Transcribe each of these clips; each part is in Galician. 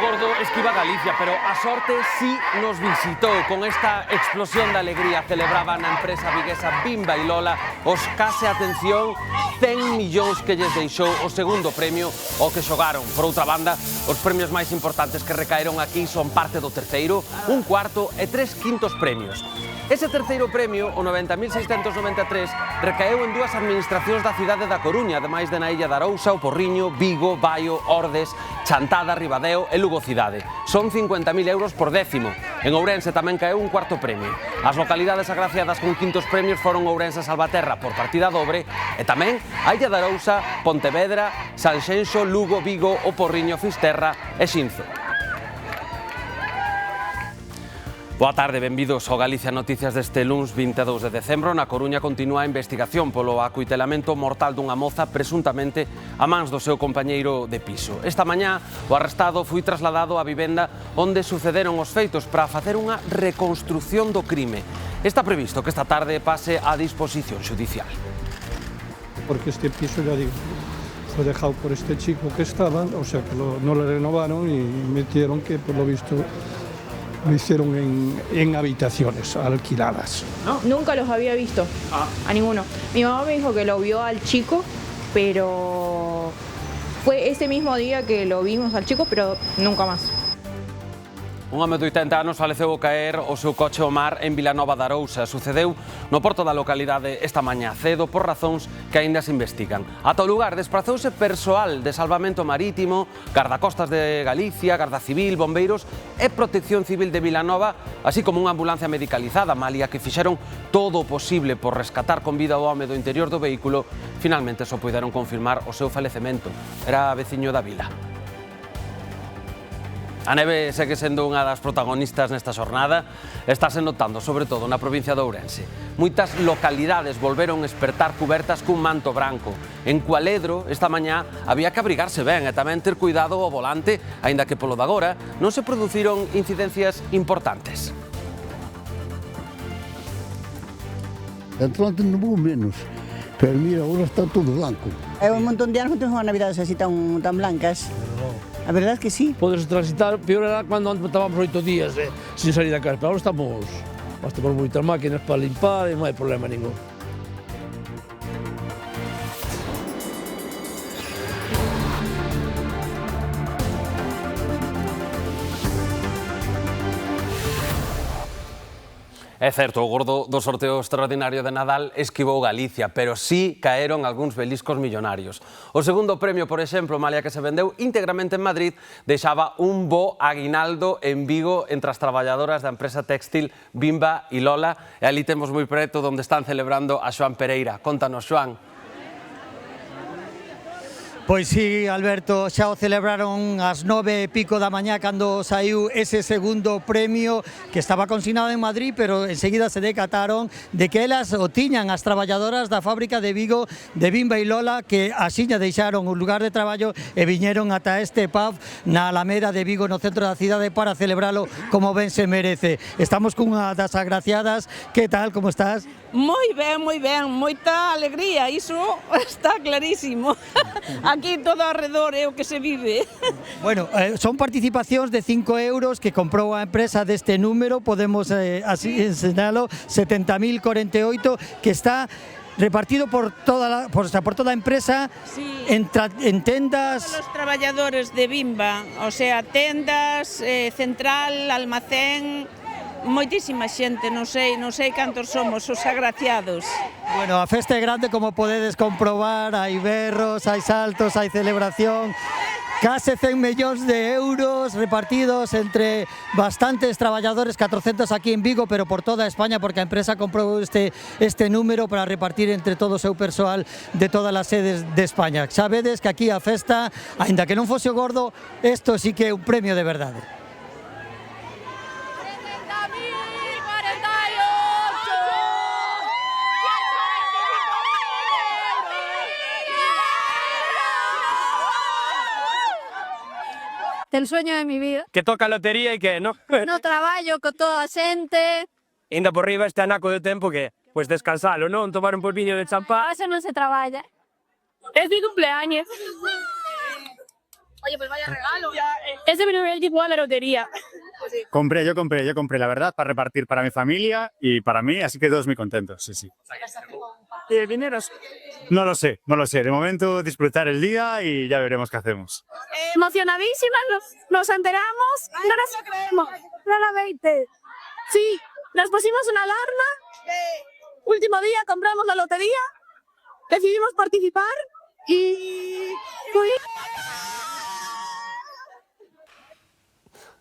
Gordo esquiva Galicia, pero a sorte sí nos visitou. Con esta explosión de alegría celebraban na empresa viguesa Bimba e Lola os case, atención, 100 millóns que lles deixou o segundo premio ao que xogaron. Por outra banda, os premios máis importantes que recaeron aquí son parte do terceiro, un cuarto e 3 quintos premios. Ese terceiro premio, o 90.693, recaeu en dúas administracións da cidade da Coruña, ademais de na Illa de Arousa, o Porriño, Vigo, Baio, Ordes, Chantada, Ribadeo e Lugo cidade. Son 50.000 euros por décimo. En Ourense tamén caeu un cuarto premio. As localidades agraciadas con quintos premios foron Ourense e Salvaterra por partida dobre e tamén a Illa de Arousa, Pontevedra, Sanxenxo, Lugo, Vigo, o Porriño, Fisterra e Xinzo. Boa tarde, benvidos ao Galicia Noticias deste luns 22 de decembro. Na Coruña continúa a investigación polo acuitelamento mortal dunha moza presuntamente a mans do seu compañeiro de piso. Esta mañá o arrestado foi trasladado á vivenda onde sucederon os feitos para facer unha reconstrucción do crime. Está previsto que esta tarde pase a disposición judicial. Porque este piso, ya digo, fue dejado por este chico que estaba, o sea que no le renovaron y metieron que por lo visto lo hicieron en habitaciones alquiladas. ¿No? Nunca los había visto, a ninguno. Mi mamá me dijo que lo vio al chico, pero fue ese mismo día que lo vimos al chico, pero nunca más. Un home de 80 anos faleceu ao caer o seu coche ao mar en Vilanova de Arousa. Sucedeu no porto da localidade esta mañá cedo por razóns que aínda se investigan. Ata o lugar desprazouse persoal de salvamento marítimo, gardacostas de Galicia, Garda Civil, bombeiros e Protección Civil de Vilanova, así como unha ambulancia medicalizada, malia que fixeron todo o posible por rescatar con vida o home do interior do vehículo, finalmente só puideron confirmar o seu falecemento. Era veciño da vila. A neve segue sendo unha das protagonistas nesta xornada. Estáse notando, sobre todo, na provincia de Ourense. Moitas localidades volveron espertar cubertas cun manto branco. En Cualedro, esta mañá, había que abrigarse ben e tamén ter cuidado ao volante, aínda que polo de agora non se produciron incidencias importantes. Antes non hubo menos, pero mira, agora está todo blanco. Hai un montón de anos que temos navidades así tan blancas. A verdade é que sí. Podes transitar, peor era cando antes estábamos 8 días sin salir da casa, pero agora estamos moitas máquinas para limpar e non hai problema ningún. É certo, o gordo do sorteo extraordinario de Nadal esquivou Galicia, pero sí caeron algúns beliscos millonarios. O segundo premio, por exemplo, malia que se vendeu íntegramente en Madrid, deixaba un bo aguinaldo en Vigo entre as traballadoras da empresa textil Bimba e Lola, e ali temos moi preto onde están celebrando a Xoán Pereira. Contanos, Xoán. Pois sí, Alberto, xa o celebraron ás 9:00 da mañá cando saiu ese segundo premio que estaba consignado en Madrid, pero enseguida se decataron de que elas o tiñan as traballadoras da fábrica de Vigo de Bimba e Lola, que axiña deixaron o lugar de traballo e viñeron ata este pub na Alameda de Vigo, no centro da cidade, para celebralo como ben se merece. Estamos cunha das agraciadas. Que tal, como estás? Moi ben, moita alegría, iso está clarísimo. Aquí todo alrededor é o que se vive. Bueno, son participacións de 5 euros que comprou a empresa deste número, podemos así ensinalo, 70.048, que está repartido por toda a empresa, sí, en tendas. Todos os traballadores de Bimba, o sea, tendas, central, almacén, moitísima xente, non sei cantos somos os agraciados. Bueno, a festa é grande, como podedes comprobar, hai berros, hai saltos, hai celebración. Case 100 millóns de euros repartidos entre bastantes traballadores, 400 aquí en Vigo, pero por toda España, porque a empresa comprou este número para repartir entre todo o seu persoal de todas as sedes de España. Sabedes que aquí a festa, aínda que non fose o gordo, isto sí que é un premio de verdade. El sueño de mi vida. Que toca a lotería e que, no? No traballo con toda a xente. Ainda por riba este anaco de tempo que, pues descansalo, non? Tomar un polviño de champán. Eso non se traballa. Es mi cumpleaños. Oye, pues vaya regalo. Ese me lo hubiera llevado a la lotería. Yo compré, la verdad, para repartir para mi familia y para mí, así que todos muy contentos, sí, sí. ¿Y el dinero? No lo sé. De momento disfrutar el día y ya veremos qué hacemos. Emocionadísimas, nos enteramos, no nos lo creemos, claramente. Sí, nos pusimos una alarma, último día compramos la lotería, decidimos participar y...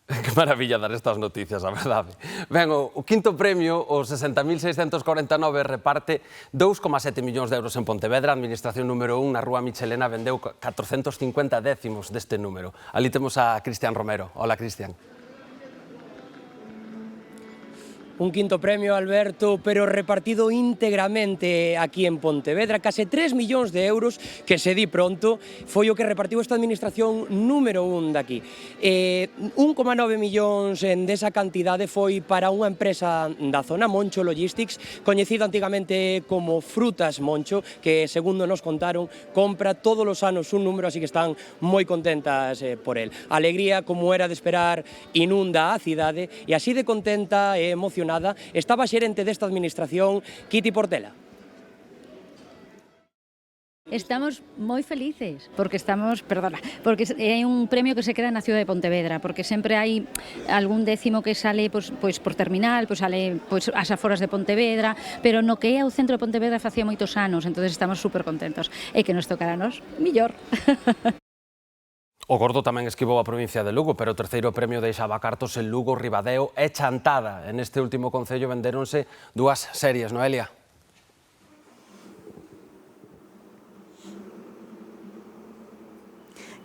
Que maravilla dar estas noticias, a verdade. Ben, o quinto premio, o 60.649, reparte 2,7 millóns de euros en Pontevedra. A administración número 1 na Rúa Michelena vendeu 450 décimos deste número. Ali temos a Cristian Romero. Hola, Cristian. Un quinto premio, Alberto, pero repartido íntegramente aquí en Pontevedra, case 3 millóns de euros, que se di pronto, foi o que repartiu esta administración número 1 daqui. 1,9 millóns desa cantidade foi para unha empresa da zona, Moncho Logistics, coñecida antigamente como Frutas Moncho, que, segundo nos contaron, compra todos os anos un número, así que están moi contentas por el. A alegría, como era de esperar, inunda a cidade, e así de contenta e emocionada estaba a xerente desta administración, Kitty Portela. Estamos moi felices, porque porque é un premio que se queda na ciudad de Pontevedra, porque sempre hai algún décimo que sale pois por terminal, pois sale pois ás aforas de Pontevedra, pero no que é o centro de Pontevedra facía moitos anos, entonces estamos super contentos. E que nos tocará a nos, millor. O Gordo tamén esquivou a provincia de Lugo, pero o terceiro premio deixaba cartos en Lugo, Ribadeo e Chantada. En este último concello vendéronse 2 series, Noelia.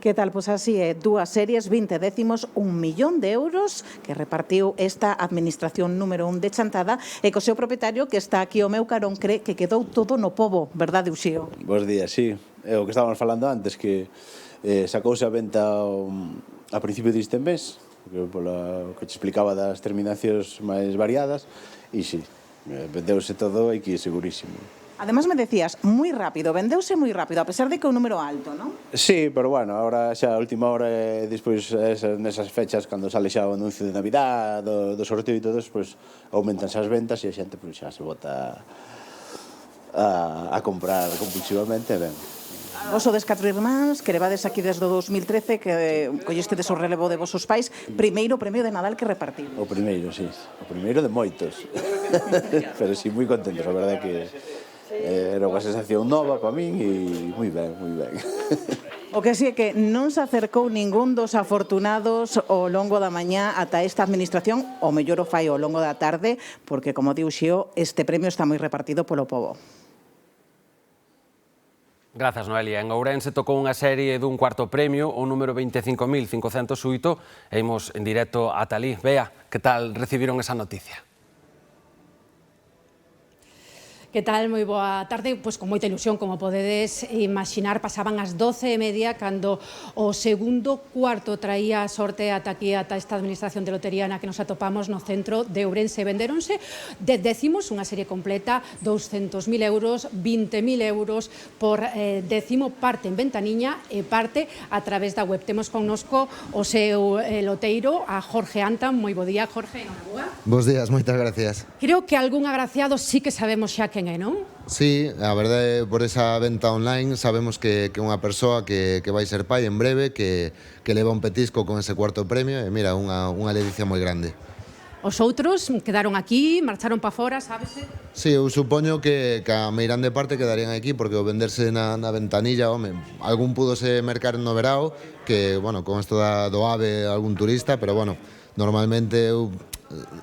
Que tal? Pois así é, 2 series, 20 décimos, 1 millón de euros que repartiu esta administración número 1 de Chantada e co seu propietario que está aquí ao meu carón cre que quedou todo no pobo, verdade, Uxío? Bos días, sí. É o que estábamos falando antes, que sacouse a venta a principio deste mes, polo que te explicaba das terminacións máis variadas, e sí, vendeuse todo e que é segurísimo. Además me decías, moi rápido, vendeuse moi rápido, a pesar de que é un número alto, non? Sí, pero bueno, ahora xa a última hora e despois nesas fechas, cando sale xa o anuncio de Navidad, do sorteo e todo, pois aumentanse as ventas e a xente xa se bota a comprar compulsivamente, ben. Vos sodes 4 irmáns, que levades aquí desde o 2013, que collestedes o relevo de vosos pais, primeiro premio de Nadal que repartiu. O primeiro, sí, o primeiro de moitos. Pero sí, moi contentos, a verdade que era unha sensación nova para min e moi ben, moi ben. O que sí é que non se acercou ningún dos afortunados ao longo da mañá ata esta administración, o mellor o fai ao longo da tarde, porque, como diu Xio, este premio está moi repartido polo pobo. Grazas, Noelia. En Ourense tocou unha serie dun cuarto premio, o número 25.508, e imos en directo ata alí. Bea, que tal recibiron esa noticia? Que tal? Moi boa tarde. Pois con moita ilusión, como podedes imaginar, pasaban as 12:30 cando o segundo cuarto traía a sorte ata aquí, ata esta administración de lotería na que nos atopamos no centro de Ourense. Vendéronse 10 décimos, unha serie completa, 200.000 euros, 20.000 euros por décimo, parte en ventaniña e parte a través da web. Temos connosco o seu loteiro, a Jorge Anta. Moi bo día, Jorge. Bos días, moitas gracias. Creo que algún agraciado sí que sabemos xa quen é, non? Sí, a verdade, por esa venta online sabemos que unha persoa que vai ser pai en breve, que leva un petisco con ese cuarto premio, e mira, unha ledicia moi grande. Os outros quedaron aquí, marcharon para fora, sábese? Sí, eu supoño que a meirande parte quedarían aquí, porque o venderse na ventanilla, home, algún púdose mercar no verao, que, bueno, con isto do AVE algún turista, pero, bueno, normalmente eu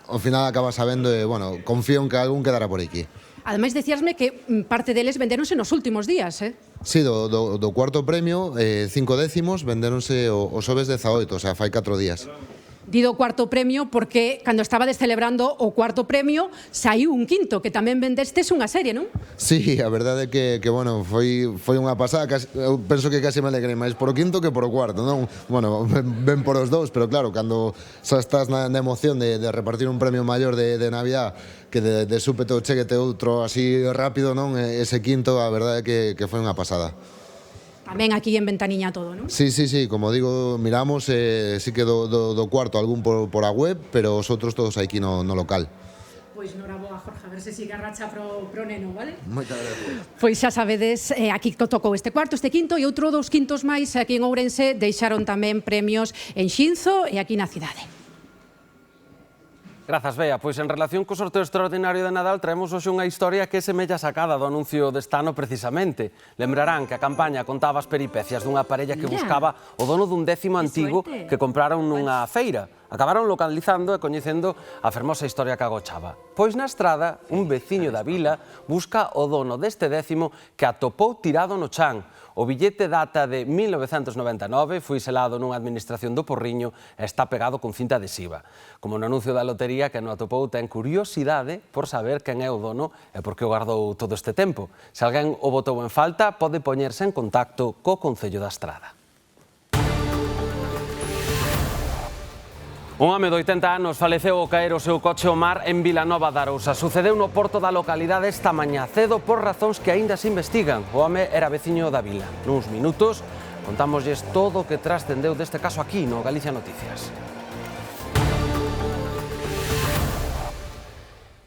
ao final acaba sabendo e, bueno, confío en que algún quedará por aquí. Ademais, decíasme que parte deles vendéronse nos últimos días, eh? Sí, do cuarto premio, 5 décimos, vendéronse o xoves 18, o sea, fai 4 días. Dido cuarto premio porque cando estabades celebrando o cuarto premio saiu un quinto, que tamén vendestes unha serie, non? Sí, a verdade é que bueno, foi unha pasada, eu penso que casi me alegrei máis por o quinto que por o cuarto, non? Bueno, ben por os dous, pero claro, cando xa estás na emoción de repartir un premio maior de Navidad, que de súpeto cheguete outro así rápido, non? Ese quinto, a verdade é que foi unha pasada. Tamén aquí en Ventaniña todo, non? Sí, como digo, miramos, sí que do cuarto algún por a web, pero os outros todos aquí no local. Pois noraboa, Jorge, a ver se siga a racha pro neno, vale? Moitas gracias. Pois xa sabedes, aquí tocou este cuarto, este quinto e outro 2 quintos máis aquí en Ourense deixaron tamén premios en Xinzo e aquí na cidade. Grazas, Bea. Pois en relación co sorteo extraordinario de Nadal traemos hoxe unha historia que semella sacada do anuncio deste ano precisamente. Lembrarán que a campaña contaba as peripecias dunha parella que buscaba o dono dun décimo antigo que compraron nunha feira. Acabaron localizando e coñecendo a fermosa historia que agochaba. Pois na estrada, un veciño da vila busca o dono deste décimo que atopou tirado no chan. O billete data de 1999, foi selado nunha administración do Porriño e está pegado con cinta adhesiva. Como no anuncio da lotería, que no atopou ten curiosidade por saber quen é o dono e por que o guardou todo este tempo. Se alguén o botou en falta, pode poñerse en contacto co Concello da Estrada. Un home de 80 anos faleceu ao caer o seu coche ao mar en Vilanova de Arousa. Sucedeu no porto da localidade esta mañá cedo por razóns que aínda se investigan. O home era veciño da vila. Nuns minutos contámoslles todo o que trascendeu deste caso aquí no Galicia Noticias.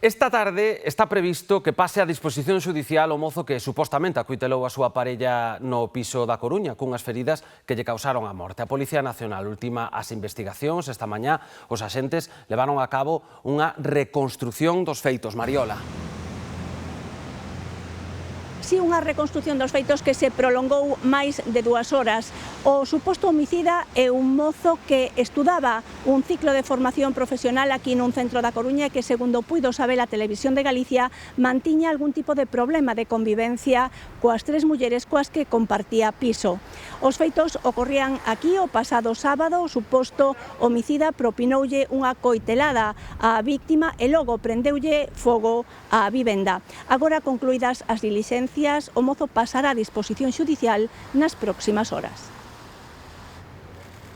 Esta tarde está previsto que pase a disposición xudicial o mozo que supostamente acuitelou a súa parella no piso da Coruña cunhas feridas que lle causaron a morte. A Policía Nacional ultima as investigacións. Esta mañá os axentes levaron a cabo unha reconstrución dos feitos. Mariola. Si unha reconstrucción dos feitos que se prolongou máis de 2 horas. O suposto homicida é un mozo que estudaba un ciclo de formación profesional aquí nun centro da Coruña que, segundo puido saber a Televisión de Galicia, mantiña algún tipo de problema de convivencia coas 3 mulleres coas que compartía piso. Os feitos ocorrían aquí o pasado sábado. O suposto homicida propinoulle unha coitelada á víctima e logo prendeulle fogo á vivenda. Agora concluídas as dilixencias, o mozo pasará a disposición xudicial nas próximas horas.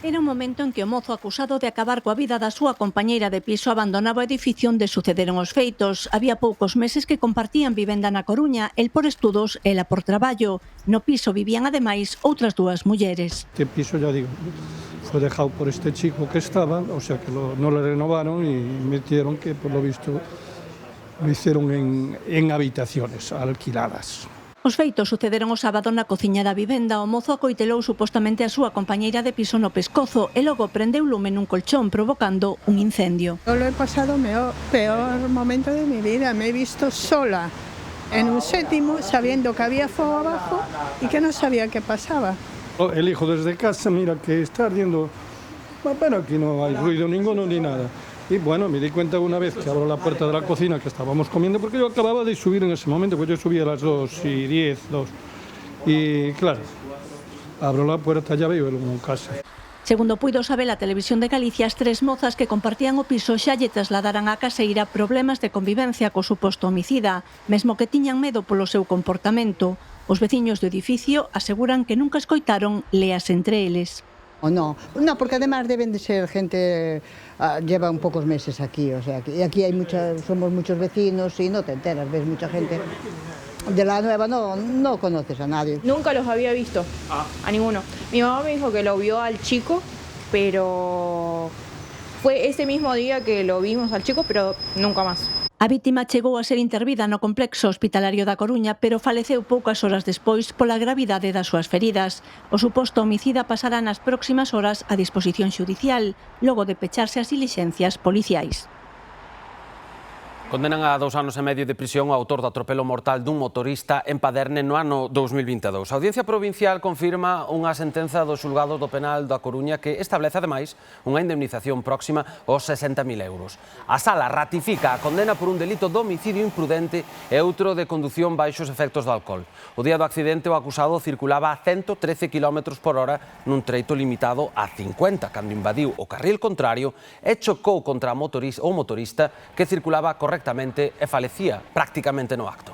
Era un momento en que o mozo acusado de acabar coa vida da súa compañeira de piso abandonaba o edificio onde sucederon os feitos. Había poucos meses que compartían vivenda na Coruña, el por estudos, ela por traballo. No piso vivían ademais outras 2 mulleres. Este piso, ya digo, fue dejado por este chico que estaba, o sea que no le renovaron y metieron que, por lo visto, lo hicieron en habitaciones alquiladas. Os feitos sucederon o sábado na cociña da vivenda. O mozo acoitelou supostamente a súa compañeira de piso no pescozo e logo prendeu lume nun colchón provocando un incendio. Yo lo he pasado peor momento de mi vida. Me he visto sola en un séptimo sabiendo que había fuego abajo y que no sabía qué pasaba. El hijo desde casa, mira que está ardiendo, pero aquí no hay ruido ninguno ni nada. Y bueno, me di cuenta una vez que abro la puerta de la cocina que estábamos comiendo, porque yo acababa de subir en ese momento, pues yo subí a las 2:10, 2. Y claro, abro la puerta, ya veo el humo en casa. Segundo puido saber a Televisión de Galicia, as 3 mozas que compartían o piso xa lle trasladaran á caseira problemas de convivencia co suposto homicida, mesmo que tiñan medo polo seu comportamento. Os veciños do edificio aseguran que nunca escoitaron leas entre eles. ¿O no? No, porque además deben de ser gente, llevan pocos meses aquí, o sea, y aquí hay somos muchos vecinos y no te enteras, ves mucha gente. De la nueva no conoces a nadie. Nunca los había visto, a ninguno. Mi mamá me dijo que lo vio al chico, pero fue ese mismo día que lo vimos al chico, pero nunca más. A vítima chegou a ser intervida no complexo hospitalario da Coruña, pero faleceu poucas horas despois pola gravidade das súas feridas. O suposto homicida pasará nas próximas horas a disposición xudicial, logo de pecharse as dilixencias policiais. Condenan a 2 anos e medio de prisión o autor do atropelo mortal dun motorista en Paderne no ano 2022. A Audiencia Provincial confirma unha sentenza do xulgado do penal da Coruña que establece, ademais, unha indemnización próxima aos 60.000 euros. A sala ratifica a condena por un delito de homicidio imprudente e outro de condución baixos efectos de alcohol. O día do accidente o acusado circulaba a 113 km/h nun treito limitado a 50, cando invadiu o carril contrario e chocou contra o motorista que circulaba correctamente e falecía prácticamente no acto.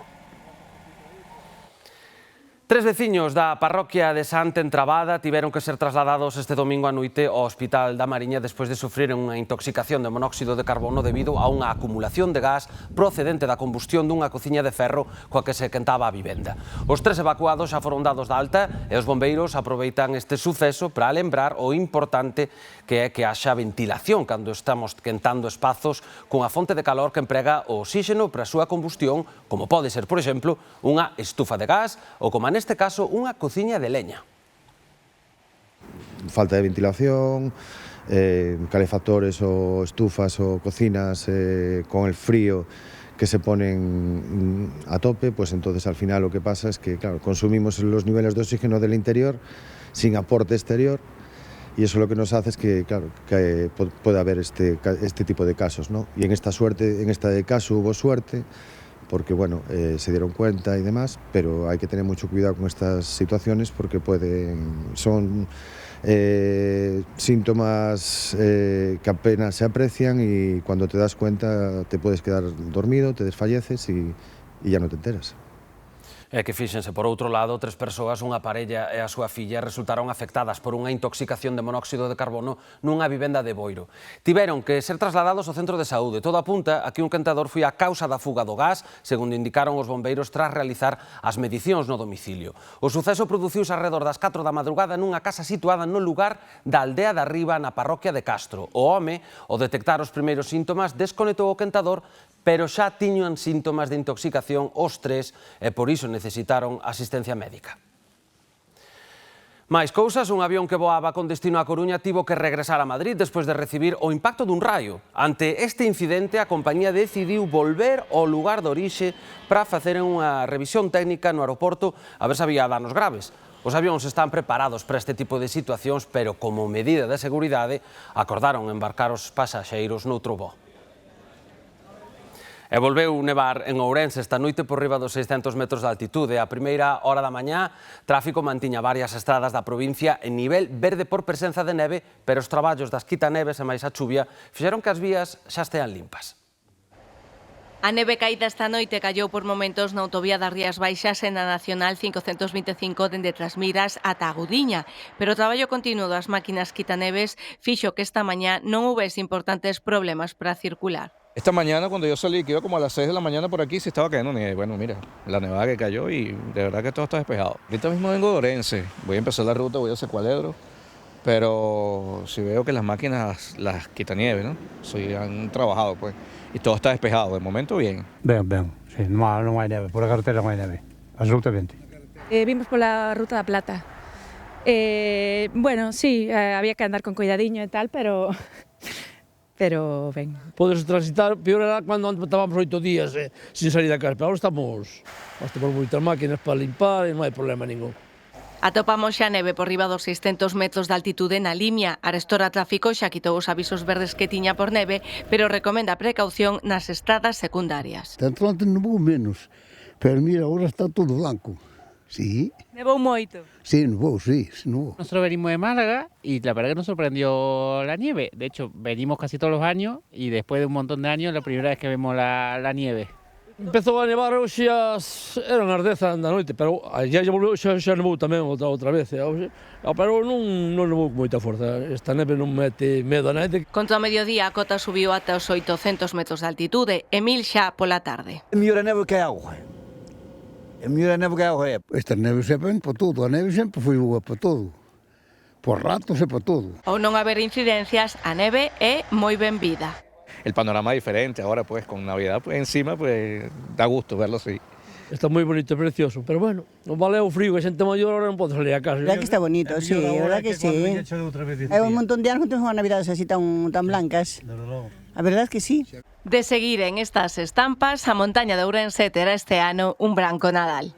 Tres veciños da parroquia de Santa Entrabada tiveron que ser trasladados este domingo a noite ao Hospital da Mariña despois de sufrir unha intoxicación de monóxido de carbono debido a unha acumulación de gas procedente da combustión dunha cociña de ferro coa que se quentaba a vivenda. Os tres evacuados xa foron dados de alta e os bombeiros aproveitan este suceso para lembrar o importante que é que haxa ventilación cando estamos quentando espazos cunha fonte de calor que emprega o oxígeno para a súa combustión, como pode ser, por exemplo, unha estufa de gas ou, como neste caso, unha cociña de leña. Falta de ventilación, calefactores o estufas o cocinas con el frío que se ponen a tope, pues entonces al final lo que pasa es que, claro, consumimos los niveles de oxígeno del interior sin aporte exterior y eso lo que nos hace es que, claro, que pueda haber este tipo de casos, ¿no? Y en este caso hubo suerte, porque bueno, se dieron cuenta y demás, pero hay que tener mucho cuidado con estas situaciones porque son síntomas que apenas se aprecian y cuando te das cuenta te puedes quedar dormido, te desfalleces y ya no te enteras. É que, fíxense, por outro lado, tres persoas, unha parella e a súa filla, resultaron afectadas por unha intoxicación de monóxido de carbono nunha vivenda de Boiro. Tiveron que ser trasladados ao centro de saúde. Todo apunta a que un quentador foi a causa da fuga do gas, segundo indicaron os bombeiros tras realizar as medicións no domicilio. O suceso produciuse alrededor das 4 da madrugada nunha casa situada no lugar da aldea de Arriba, na parroquia de Castro. O home, ao detectar os primeiros síntomas, desconectou o quentador, pero xa tiñan síntomas de intoxicación os tres e por iso necesitaron asistencia médica. Máis cousas, un avión que voaba con destino a Coruña tivo que regresar a Madrid despois de recibir o impacto dun raio. Ante este incidente, a compañía decidiu volver ao lugar de orixe para facer unha revisión técnica no aeroporto a ver se había danos graves. Os avións están preparados para este tipo de situacións, pero como medida de seguridade acordaron embarcar os pasaxeiros noutro voo. E volveu nevar en Ourense esta noite por riba dos 600 metros de altitude. A primeira hora da mañá, tráfico mantiña varias estradas da provincia en nivel verde por presenza de neve, pero os traballos das quitaneves e máis a chuvia fixeron que as vías xa estean limpas. A neve caída esta noite callou por momentos na autovía das Rías Baixas e na Nacional 525 dende Trasmiras ata Agudiña, pero o traballo continuo das máquinas quitaneves fixo que esta mañá non houbese importantes problemas para circular. Esta mañana cuando yo salí, que iba como a las 6 de la mañana por aquí, se estaba cayendo nieve. Bueno, mira, la nevada que cayó y de verdad que todo está despejado. Ahorita mismo vengo de Orense, voy a empezar la ruta, voy a Secualedro, pero si veo que las máquinas, las quitanieves, ¿no? Han trabajado, pues, y todo está despejado. De momento, bien. Ben, sí, non hai neve, por a carretera non hai neve, absolutamente. Vimos pola Ruta da Plata. Bueno, sí, había que andar con cuidadiño e tal, pero ben. Podes transitar, peor era cando estábamos 8 días sin salir da casa, pero agora estamos por moitas máquinas para limpar e non hai problema ningún. Atopamos xa neve por riba dos 600 metros de altitude na Limia. A Arestora Tráfico xa quitou os avisos verdes que tiña por neve, pero recomenda precaución nas estradas secundarias. Tanto antes nevou menos, pero mira, agora está todo blanco. Sí. Nevou moito. Sí, nevou, sí, nevou. Nosotros venimos de Málaga y la verdad que nos sorprendió la nieve. De hecho, venimos casi todos los años y después de un montón de años, la primera vez que vemos la nieve. Empezou a nevar hoxe eran as 10 da noite, pero ayer xa nevou tamén outra vez, pero non nevou con moita forza. Esta neve non mete medo a nadie. Contra o mediodía a cota subiu ata os 800 metros de altitude, e 1000 xa pola tarde. É mellor a neve que a auga. É mellor a neve que a auga. Esta neve sempre para todo, a neve sempre foi boa para todo. Por ratos e para todo. Ao non haber incidencias, a neve é moi benvida. El panorama es diferente, ahora pues con Navidad pues encima pues da gusto verlo así. Está moi bonito e precioso, pero bueno, non vale o frío, que a xente maior ahora non pode salir a casa. Verdad que está bonito, sí, verdad que sí. Hai un montón de anos que temos unha Navidades así tan blancas. A verdad que sí. De seguir en estas estampas, a montaña de Ourense terá este ano un branco Nadal.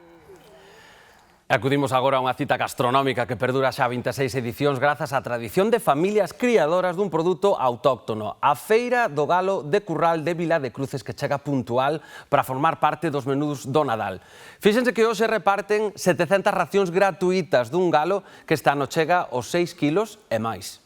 Acudimos agora a unha cita gastronómica que perdura xa 26 edicións grazas á tradición de familias criadoras dun produto autóctono. A Feira do Galo de Curral de Vila de Cruces que chega puntual para formar parte dos menús do Nadal. Fíxense que hoxe reparten 700 racións gratuitas dun galo que esta ano chega aos 6 kilos e máis.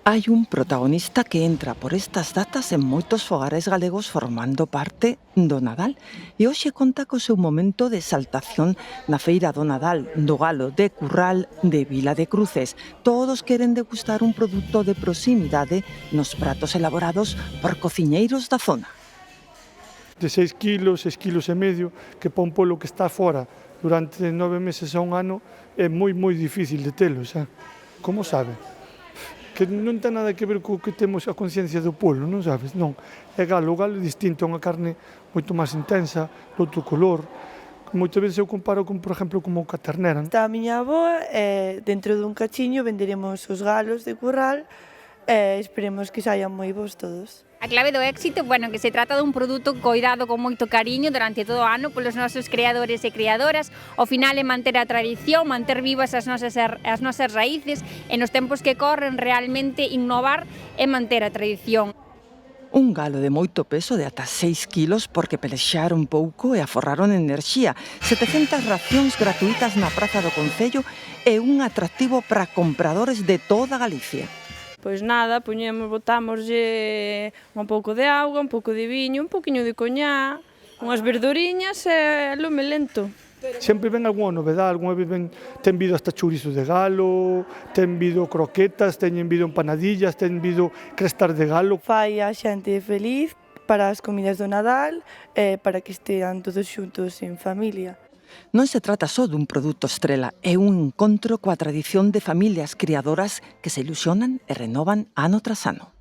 Hai un protagonista que entra por estas datas en moitos fogares galegos formando parte do Nadal e hoxe conta co seu momento de exaltación na Feira do Nadal do Galo de Curral de Vila de Cruces. Todos queren degustar un produto de proximidade nos pratos elaborados por cociñeiros da zona. De 6 kilos, 6 kilos e medio, que pa un polo que está fora durante 9 meses a un ano é moi difícil de telo, xa. Como sabe? Que non ten nada que ver co que temos a conciencia do polo, non sabes? Non, é galo, o galo é distinto, é unha carne moito máis intensa, outro color. Moitas veces eu comparo con, por exemplo, como a ternera. Está a miña avoa e dentro dun cachiño venderemos os galos de curral e esperemos que saian moi bons todos. A clave do éxito, que se trata dun produto coidado con moito cariño durante todo o ano polos nosos creadores e creadoras. O final é manter a tradición, manter vivas as nosas raíces e nos tempos que corren realmente innovar e manter a tradición. Un galo de moito peso de ata 6 kilos porque pelexaron pouco e aforraron enerxía. 700 racións gratuitas na Praza do Concello e un atractivo para compradores de toda Galicia. Pois nada, botámoslle un pouco de auga, un pouco de viño, un pouquiño de coñá, unhas verduriñas e lume lento. Sempre ven algunha novedade, algunha vez ten vido hasta chourizo de galo, ten vido croquetas, teñen vido empanadillas, ten vido crestas de galo. Fai a xente feliz para as comidas do Nadal e para que estean todos xuntos en familia. Non se trata só dun produto estrela, é un encontro coa tradición de familias criadoras que se ilusionan e renovan ano tras ano.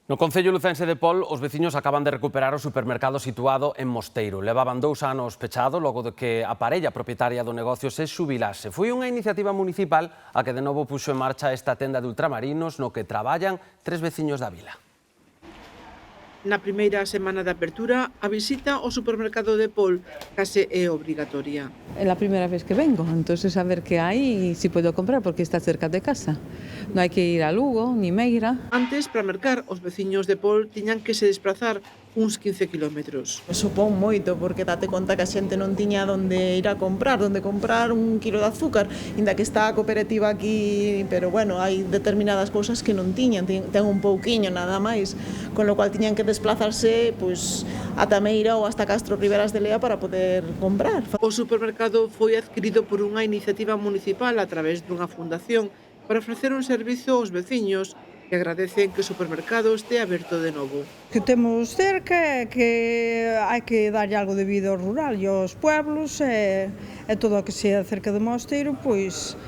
No concello lucense de Pol, os veciños acaban de recuperar o supermercado situado en Mosteiro. Levaban 2 anos pechado logo de que a parella propietaria do negocio se xubilase. Foi unha iniciativa municipal a que de novo puxo en marcha esta tenda de ultramarinos no que traballan 3 veciños da vila. Na primeira semana de apertura, a visita ao supermercado de Pol case é obrigatoria. É a primeira vez que vengo, entonces a ver que hai e si puedo comprar porque está cerca de casa. Non hai que ir a Lugo, ni Meira. Antes, para mercar, os veciños de Pol tiñan que se desplazar uns 15 kilómetros. Supón moito, porque date conta que a xente non tiña onde ir a comprar, onde comprar un kilo de azúcar, inda que está a cooperativa aquí, pero hai determinadas cousas que non tiñan, ten un pouquiño nada máis, con lo cual tiñan que desplazarse ata Meira ou hasta Castro Riberas de Lea para poder comprar. O supermercado foi adquirido por unha iniciativa municipal a través dunha fundación para ofrecer un servizo aos veciños que agradecen que o supermercado este aberto de novo. Que temos cerca e que hai que darlle algo de vida ao rural e aos pueblos e todo o que sea cerca do Mosteiro, pois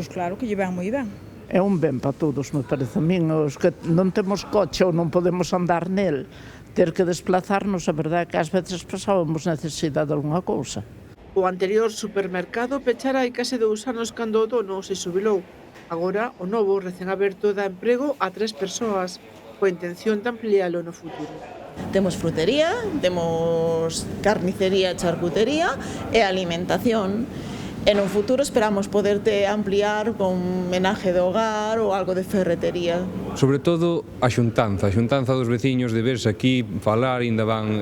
claro que lle ven moi ben. É un ben para todos, me parece a min, os que non temos coche ou non podemos andar nel, ter que desplazarnos, a verdade que ás veces pasábamos necesidade de alguna cousa. O anterior supermercado pechara hai case 2 anos cando o dono se xubilou. Agora, o novo recén aberto dá emprego a 3 persoas, coa intención de ampliálo no futuro. Temos frutería, temos carnicería e charcutería e alimentación. E no futuro esperamos poderte ampliar con menaje de hogar ou algo de ferretería. Sobre todo a xuntanza dos veciños de verse aquí, falar, ainda van,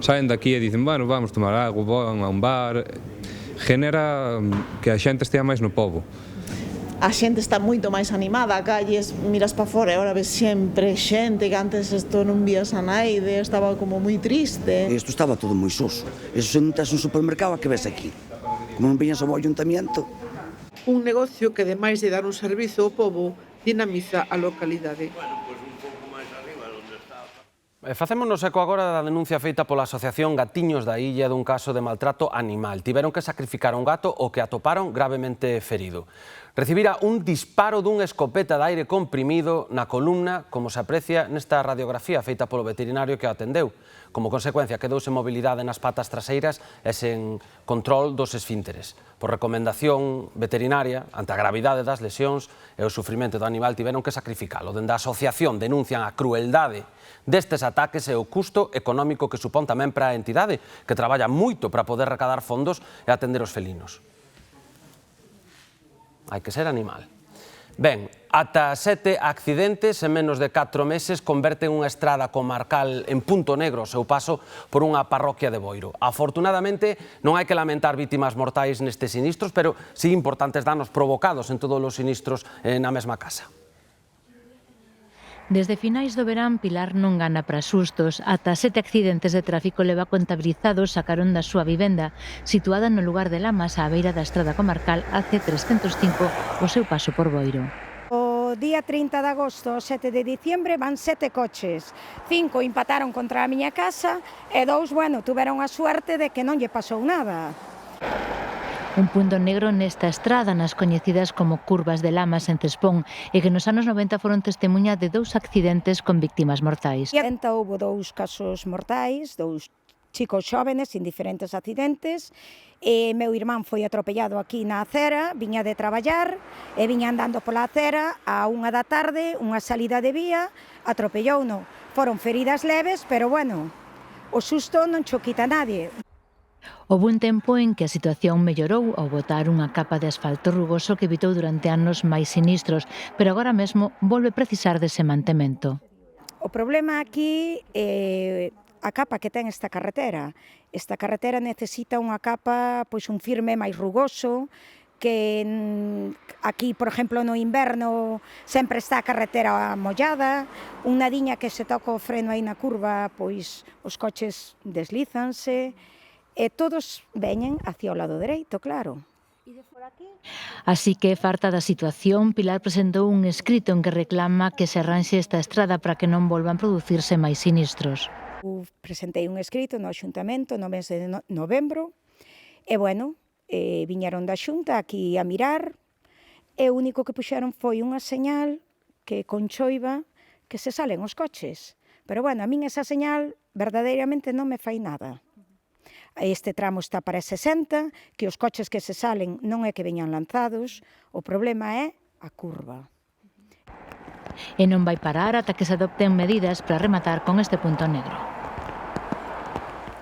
saen daqui e dicen, vamos tomar algo, van a un bar, genera que a xente estea máis no pobo. A xente está moito máis animada, a calles, miras para fora e agora ves sempre xente que antes isto non vías a naide, estaba como moi triste. Isto estaba todo moi soso. Eso se non tes un supermercado a que ves aquí. Como non viñas ao ayuntamiento. Un negocio que, ademais de dar un servizo ao pobo, dinamiza a localidade. Facémonos eco agora da denuncia feita pola Asociación Gatiños da Illa dun caso de maltrato animal. Tiveron que sacrificar un gato o que atoparon gravemente ferido. Recibira un disparo dunha escopeta de aire comprimido na columna, como se aprecia nesta radiografía feita polo veterinario que o atendeu. Como consecuencia, quedou sen mobilidade nas patas traseiras e sen control dos esfínteres. Por recomendación veterinaria, ante a gravidade das lesións e o sufrimento do animal, tiveron que sacrificalo. Dende a asociación denuncian a crueldade destes ataques e o custo económico que supón tamén para a entidade, que traballa moito para poder recadar fondos e atender os felinos. Hai que ser animal. Ben, ata 7 accidentes en menos de 4 meses converten unha estrada comarcal en punto negro o seu paso por unha parroquia de Boiro. Afortunadamente, non hai que lamentar vítimas mortais nestes sinistros, pero si importantes danos provocados en todos os sinistros na mesma casa. Desde finais do verán, Pilar non gana para sustos. Ata 7 accidentes de tráfico leva contabilizados sacaron da súa vivenda, situada no lugar de Lamas, á beira da estrada comarcal AC305, o seu paso por Boiro. O día 30 de agosto ao 7 de diciembre van 7 coches. 5 empataron contra a miña casa e 2, bueno, tuveron a suerte de que non lle pasou nada. Un punto negro nesta estrada, nas coñecidas como curvas de Lamas en Cespón, e que nos anos 90 foron testemunha de 2 accidentes con víctimas mortais. E houve 2 casos mortais, 2 chicos xóvenes en diferentes accidentes, e meu irmán foi atropellado aquí na acera, viña de traballar, e viña andando pola acera, a 1 da tarde, unha salida de vía, atropellouno. Foron feridas leves, pero bueno, o susto non cho quita nadie. Houbo un tempo en que a situación mellorou ao botar unha capa de asfalto rugoso que evitou durante anos máis sinistros, pero agora mesmo volve precisar dese mantemento. O problema aquí é a capa que ten esta carretera. Esta carretera necesita unha capa, pois un firme máis rugoso, que aquí, por exemplo, no inverno sempre está a carretera mollada, unha diña que se toca o freno aí na curva, pois os coches deslízanse, e todos veñen hacia o lado dereito, claro. Así que, farta da situación, Pilar presentou un escrito en que reclama que se arranxe esta estrada para que non volvan producirse máis sinistros. Presentei un escrito no Axuntamento no mes de novembro, e, bueno, viñeron da Xunta aquí a mirar, e o único que puxeron foi unha señal que con choiva que se salen os coches. Pero, bueno, a min esa señal verdadeiramente non me fai nada. Este tramo está para 60, que os coches que se salen non é que veñan lanzados, o problema é a curva. E non vai parar ata que se adopten medidas para rematar con este punto negro.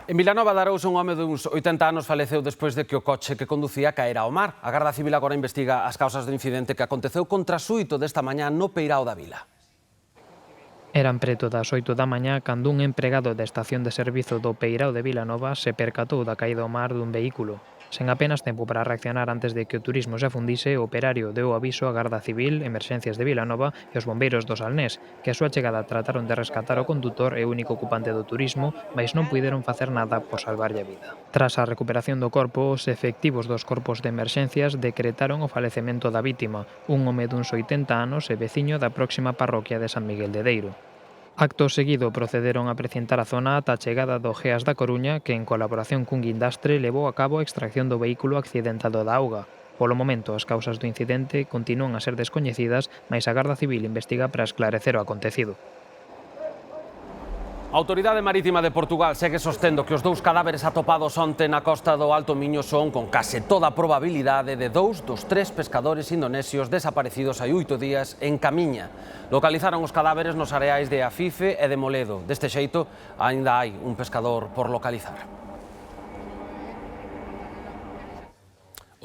En Vilanova de Arousa, un home duns 80 anos faleceu despois de que o coche que conducía caera ao mar. A Garda Civil agora investiga as causas do incidente que aconteceu contra suito desta mañá no Peirao da Vila. Eran preto das 8 da mañá cando un empregado da estación de servizo do Peirao de Vilanova se percatou da caída ao mar dun vehículo. Sen apenas tempo para reaccionar antes de que o turismo se afundise, o operario deu aviso á Garda Civil, Emerxencias de Vilanova e os bombeiros do Salnés, que a súa chegada trataron de rescatar o condutor e único ocupante do turismo, mais non puideron facer nada por salvarlle a vida. Tras a recuperación do corpo, os efectivos dos corpos de emerxencias decretaron o falecemento da vítima, un home duns 80 anos e veciño da próxima parroquia de San Miguel de Deiro. Acto seguido procederon a precintar a zona ata a chegada do GEAS da Coruña, que en colaboración cun guindastre levou a cabo a extracción do vehículo accidentado da auga. Polo momento, as causas do incidente continúan a ser descoñecidas, mais a Garda Civil investiga para esclarecer o acontecido. A Autoridade Marítima de Portugal segue sostendo que os 2 cadáveres atopados onte na costa do Alto Miño son, con case toda a probabilidade, de 2 dos 3 pescadores indonesios desaparecidos hai 8 días en Camiña. Localizaron os cadáveres nos areais de Afife e de Moledo. Deste xeito, aínda hai un pescador por localizar.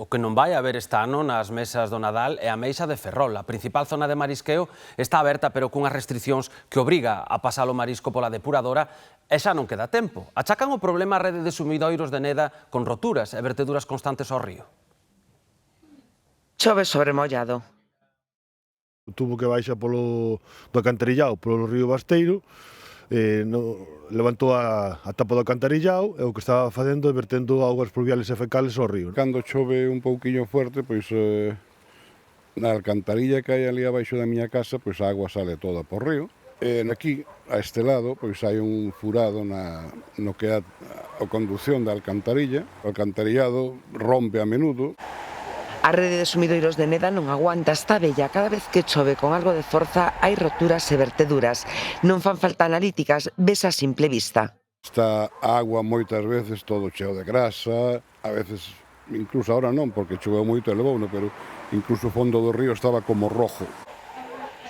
O que non vai haber este ano nas mesas do Nadal é a meixa de Ferrol. A principal zona de marisqueo está aberta, pero cunhas restriccións que obriga a pasar o marisco pola depuradora e xa non queda tempo. Achacan o problema a rede de sumidoiros de Neda con roturas e verteduras constantes ao río. Chove sobre mollado. O tubo que baixa polo do alcantarillao polo río Basteiro levantou a tapa do alcantarillao e o que estaba facendo é vertendo augas pluviales e fecales ao río. Cando chove un pouquiño fuerte, pois na alcantarilla que hai ali abaixo da miña casa, pois a agua sale toda por río. E aquí, a este lado, pois hai un furado no que é a conducción da alcantarilla. O alcantarillado rompe a menudo. A rede de sumidoiros de Neda non aguanta, está bella. Cada vez que chove con algo de forza hai roturas e verteduras. Non fan falta analíticas, ves a simple vista. Está a agua moitas veces todo cheo de grasa, a veces, incluso ahora non, porque choveu moito e levouno, pero incluso o fondo do río estaba como rojo.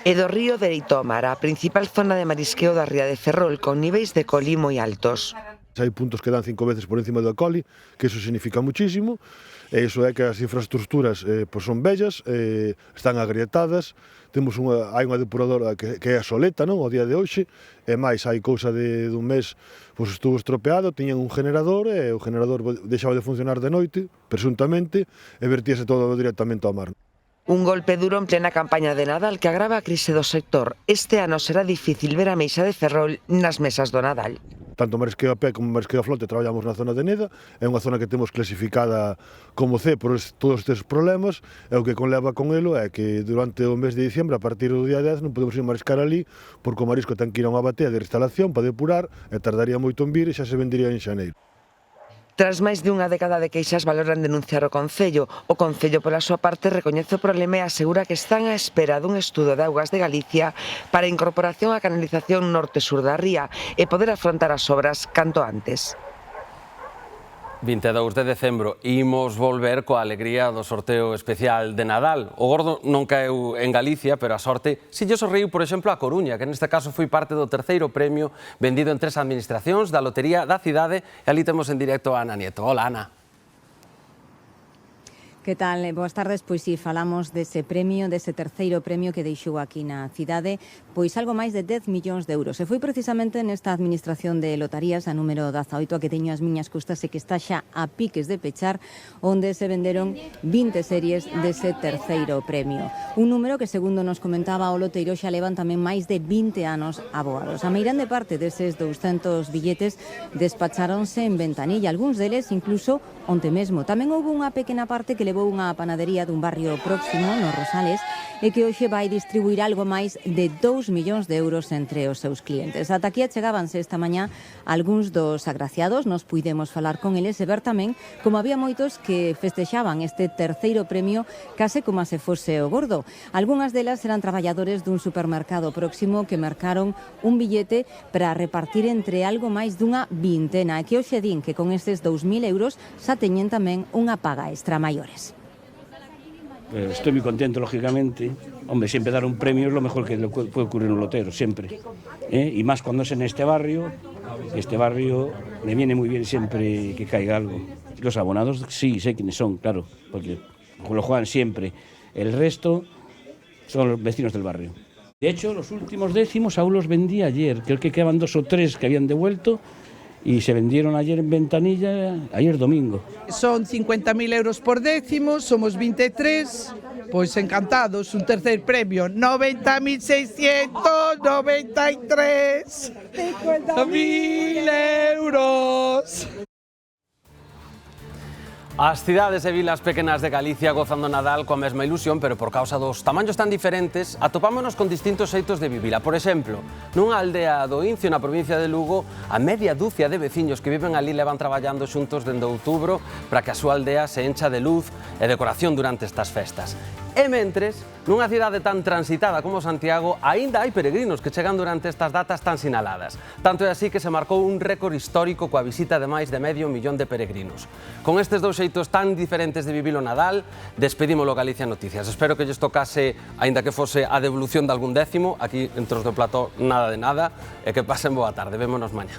E do río dereito ao mar, a principal zona de marisqueo da ría de Ferrol, con niveis de coli moi altos. Hai puntos que dan 5 veces por encima do coli, que iso significa muchísimo, e iso é que as infraestructuras son bellas, están agrietadas, hai unha depuradora que é a Soleta, non, ao día de hoxe, e máis hai cousa dun mes, pois estuvo estropeado, tiñan un generador, e o generador deixaba de funcionar de noite, presuntamente, e vertíase todo directamente ao mar. Un golpe duro en plena campaña de Nadal que agrava a crise do sector. Este ano será difícil ver a meixa de Ferrol nas mesas do Nadal. Tanto Marisqueo a pé como Marisqueo a flote traballamos na zona de Neda, é unha zona que temos clasificada como C por todos estes problemas, e o que conleva con elo é que durante o mes de diciembre, a partir do día 10, non podemos ir mariscar ali, porque o marisco ten que ir a unha batea de reinstalación para depurar, e tardaría moito en vir e xa se vendería en xaneiro. Tras máis de unha década de queixas valoran denunciar o Concello. O Concello, pola súa parte, recoñece o problema e asegura que están á espera dun estudo de Augas de Galicia para a incorporación á canalización norte-sur da ría e poder afrontar as obras canto antes. 22 de decembro, imos volver coa alegría do sorteo especial de Nadal. O gordo non caeu en Galicia, pero a sorte si lle sorriu, por exemplo, a Coruña, que neste caso foi parte do terceiro premio vendido en 3 administracións da Lotería da cidade, e ali temos en directo a Ana Nieto. Hola, Ana. Que tal? Boas tardes. Pois si, falamos dese premio, dese terceiro premio que deixou aquí na cidade, pois algo máis de 10 millóns de euros. E foi precisamente nesta administración de lotarías, a número 18, a que teño as miñas custas e que está xa a piques de pechar, onde se venderon 20 series dese terceiro premio. Un número que, segundo nos comentaba o loteiro, xa levan tamén máis de 20 anos aboados. A meirande parte deses 200 billetes despacháronse en ventanilla, algúns deles incluso onte mesmo. Tamén houve unha pequena parte que levou unha panadería dun barrio próximo, no Rosales, e que hoxe vai distribuir algo máis de 2 millóns de euros entre os seus clientes. Ata aquí achegábanse esta mañá algúns dos agraciados, nos puidemos falar con eles e ver tamén como había moitos que festexaban este terceiro premio case como se fose o gordo. Algúnas delas eran traballadores dun supermercado próximo que mercaron un billete para repartir entre algo máis dunha vintena, e que hoxe din que con estes 2.000 euros xa teñen tamén unha paga extra maiores. Estoy muy contento, lógicamente. Hombre, siempre dar un premio es lo mejor que le puede ocurrir a un lotero, siempre. Y más cuando es en este barrio le viene muy bien siempre que caiga algo. Los abonados sí, sé quiénes son, claro, porque lo juegan siempre. El resto son los vecinos del barrio. De hecho, los últimos décimos aún los vendí ayer, creo que quedaban 2 o 3 que habían devuelto, y se vendieron ayer en ventanilla, ayer domingo. Son 50.000 euros por décimo, somos 23, pois encantados, un tercer premio, 90.693, 50.000 euros. As cidades e vilas pequenas de Galicia gozan do Nadal coa mesma ilusión, pero por causa dos tamaños tan diferentes, atopámonos con distintos xeitos de vivila. Por exemplo, nunha aldea do Incio, na provincia de Lugo, a media dúcia de veciños que viven ali levan traballando xuntos dende outubro para que a súa aldea se encha de luz e decoración durante estas festas. E mentres, nunha cidade tan transitada como Santiago, aínda hai peregrinos que chegan durante estas datas tan sinaladas. Tanto é así que se marcou un récord histórico coa visita de máis de medio millón de peregrinos. Con estes dous xeitos tan diferentes de vivir o Nadal, despedímolo Galicia Noticias. Espero que lles tocase, aínda que fose a devolución de algún décimo, aquí entre os do plató nada de nada, e que pasen boa tarde. Vémonos mañá.